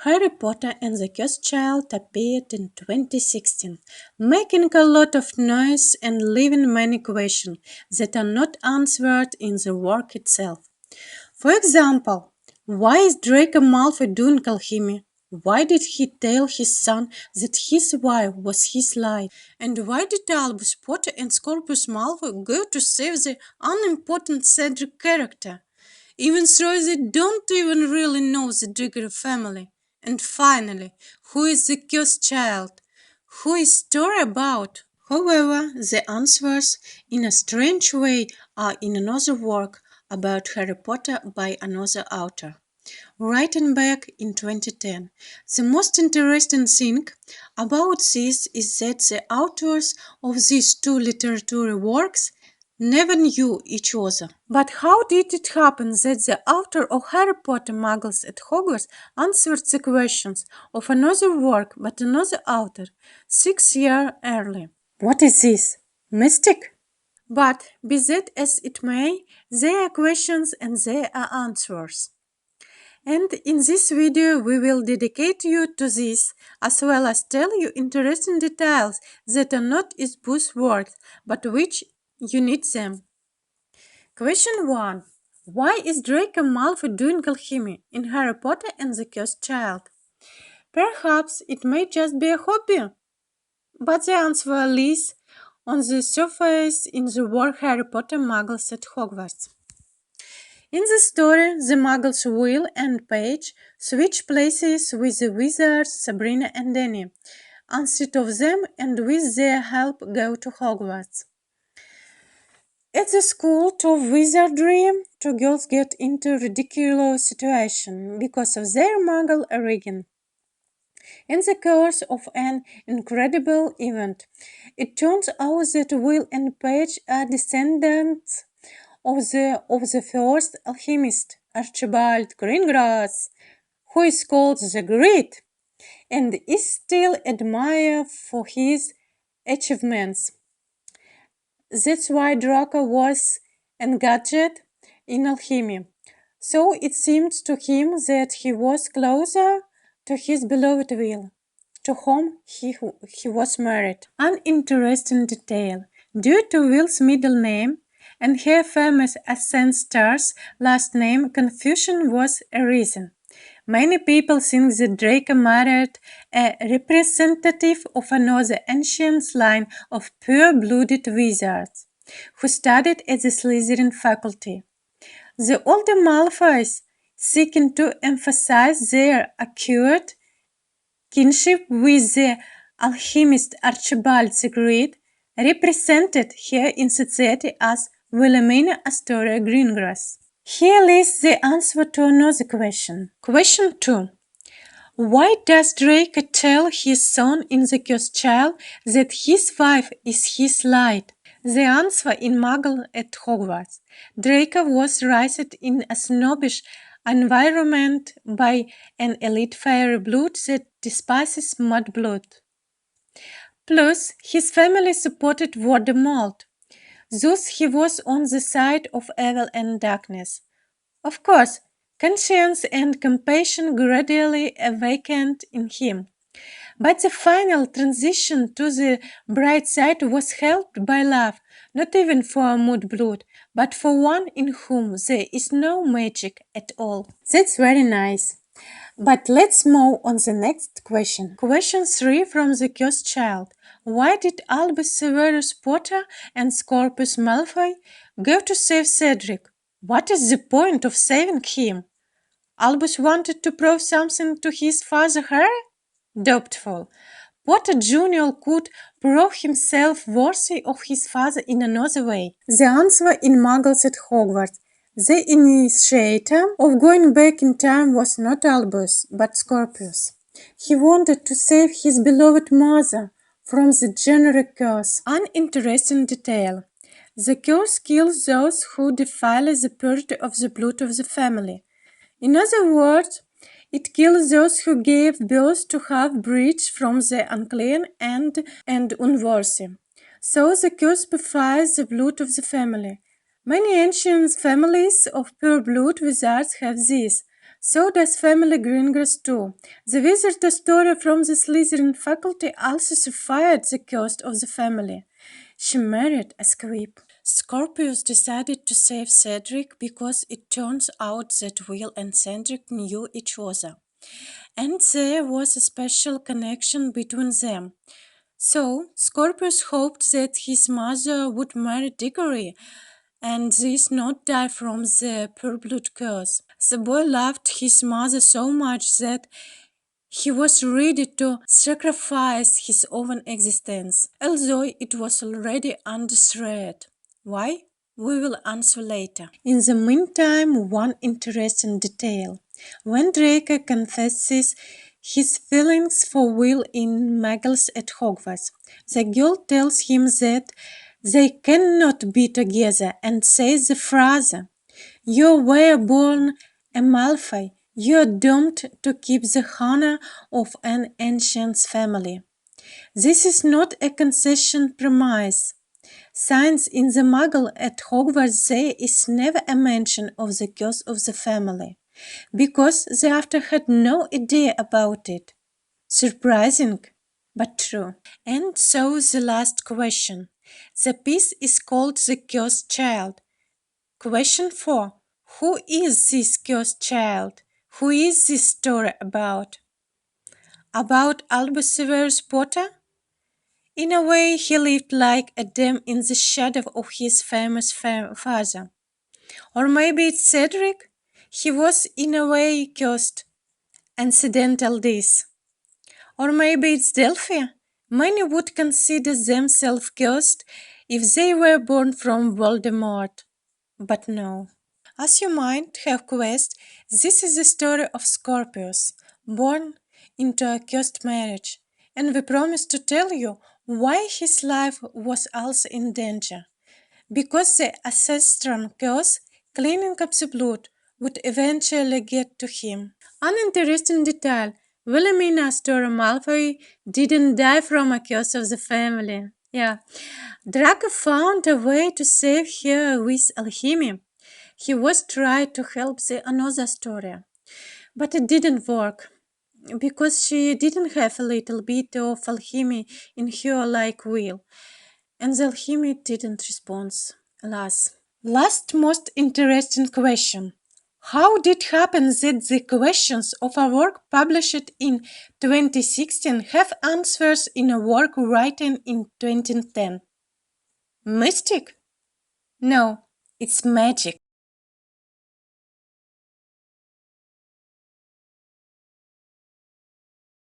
Harry Potter and the Cursed Child appeared in 2016, making a lot of noise and leaving many questions that are not answered in the work itself. For example, why is Draco Malfoy doing alchemy? Why did he tell his son that his wife was his light? And why did Albus Potter and Scorpius Malfoy go to save the unimportant Cedric character, even though they don't even really know the Diggory family? And finally, who is the cursed child? Who is story about? However, the answers, in a strange way, are in another work about Harry Potter by another author, written back in 2010. The most interesting thing about this is that the authors of these two literary works never knew each other. But how did it happen that the author of Harry Potter, Muggles at Hogwarts answered the questions of another work by another author 6 years earlier? What is this? Mystic? But be that as it may, there are questions and there are answers. And in this video we will dedicate you to this, as well as tell you interesting details that are not in both works, but which you need them. Question 1. Why is Draco Malfoy doing alchemy in Harry Potter and the Cursed Child? Perhaps it may just be a hobby, but the answer lies on the surface in the work Harry Potter Muggles at Hogwarts. In the story, the Muggles Will and Paige switch places with the wizards Sabrina and Danny. Instead of them, and with their help, go to Hogwarts. At the school of wizardry, two girls get into a ridiculous situation because of their Muggle origin. In the course of an incredible event, it turns out that Will and Paige are descendants of the first alchemist, Archibald Greengrass, who is called the Great, and is still admired for his achievements. That's why Draco was engaged in alchemy. So it seemed to him that he was closer to his beloved Will, to whom he was married. An interesting detail. Due to Will's middle name and her famous Ascent Star's last name, confusion was arisen. Many people think that Draco married a representative of another ancient line of pure-blooded wizards, who studied at the Slytherin faculty. The older Malfoys, seeking to emphasize their acquired kinship with the alchemist Archibald the Great, represented her in society as Wilhelmina Astoria Greengrass. Here lies the answer to another question. Question 2. Why does Draco tell his son in The Cursed Child that his wife is his light? The answer in Muggle at Hogwarts. Draco was raised in a snobbish environment by an elite fairy blood that despises mudblood. Plus, his family supported Voldemort. Thus he was on the side of evil and darkness. Of course, conscience and compassion gradually awakened in him. But the final transition to the bright side was helped by love, not even for a mudblood, but for one in whom there is no magic at all. That's very nice. But let's move on the next question. Question 3 from The Cursed Child. Why did Albus Severus Potter and Scorpius Malfoy go to save Cedric? What is the point of saving him? Albus wanted to prove something to his father Harry? Doubtful. Potter Jr. could prove himself worthy of his father in another way. The answer in Muggles at Hogwarts. The initiator of going back in time was not Albus, but Scorpius. He wanted to save his beloved mother from the generic curse. An interesting detail. The curse kills those who defile the purity of the blood of the family. In other words, it kills those who gave birth to half-breeds from the unclean and unworthy. So the curse purifies the blood of the family. Many ancient families of pure blood wizards have this, So does family Gringers too. The visitor story from the Slytherin faculty also survived the ghost of the family. She married a squib. Scorpius decided to save Cedric because it turns out that Will and Cedric knew each other, and there was a special connection between them. So, Scorpius hoped that his mother would marry Diggory and this not die from the pureblood curse. The boy loved his mother so much that he was ready to sacrifice his own existence, although it was already under threat. Why? We will answer later. In the meantime, one interesting detail. When Draco confesses his feelings for Will in Muggles at Hogwarts, the girl tells him that they cannot be together and says the phrase, "You were born a Malfoy. You are doomed to keep the honor of an ancient family." This is not a concession premise. Since in the Muggle at Hogwarts there is never a mention of the curse of the family, because the after had no idea about it. Surprising, but true. And so the last question. The piece is called The Cursed Child. Question 4. Who is this cursed child? Who is this story about? About Albus Severus Potter? In a way, he lived like a dim in the shadow of his famous father. Or maybe it's Cedric? He was in a way cursed. Incidental this. Or maybe it's Delphi? Many would consider themselves cursed if they were born from Voldemort. But no. As you might have guessed, this is the story of Scorpius, born into a cursed marriage, and we promise to tell you why his life was also in danger. Because the ancestral curse, cleaning up the blood, would eventually get to him. An interesting detail, Wilhelmina Astor Malfoy didn't die from a curse of the family. Yeah. Draco found a way to save her with alchemy. He was trying to help the another story, but it didn't work because she didn't have a little bit of alchemy in her like Will, and the alchemy didn't respond. Alas. Last most interesting question. How did it happen that the questions of a work published in 2016 have answers in a work written in 2010? Mystic? No, it's magic.